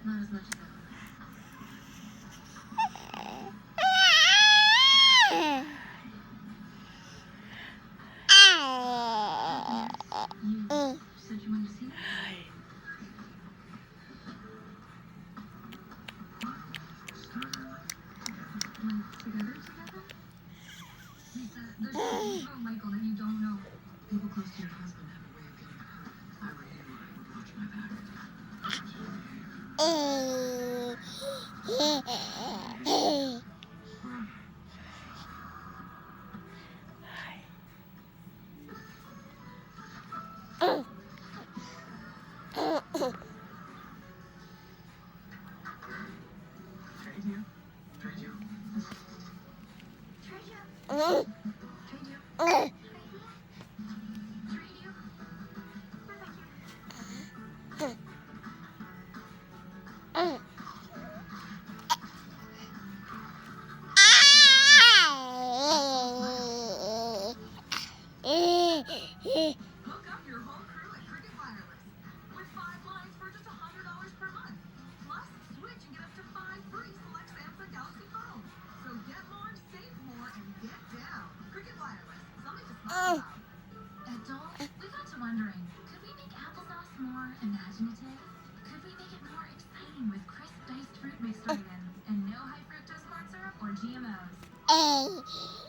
Not as much as you said you wanted to see me? Like together? Lisa, there's something about Michael that you don't know. People close to your husband have a way of getting hurt. If I were you, I would watch my back. Trade you? Trade you? Trade you? Mm. Trade you? Mm. Trade you? Mm. Hook up your whole crew at Cricket Wireless. With 5 lines for just $100 per month. Plus, switch and get up to 5 free select Samsung Galaxy phones. So get more, save more, and get down. Cricket Wireless. Something to smile about. Adults, we got to wondering, could we make applesauce more imaginative? Could we make it more exciting with crisp diced fruit mixed right in? And no high fructose corn syrup or GMOs?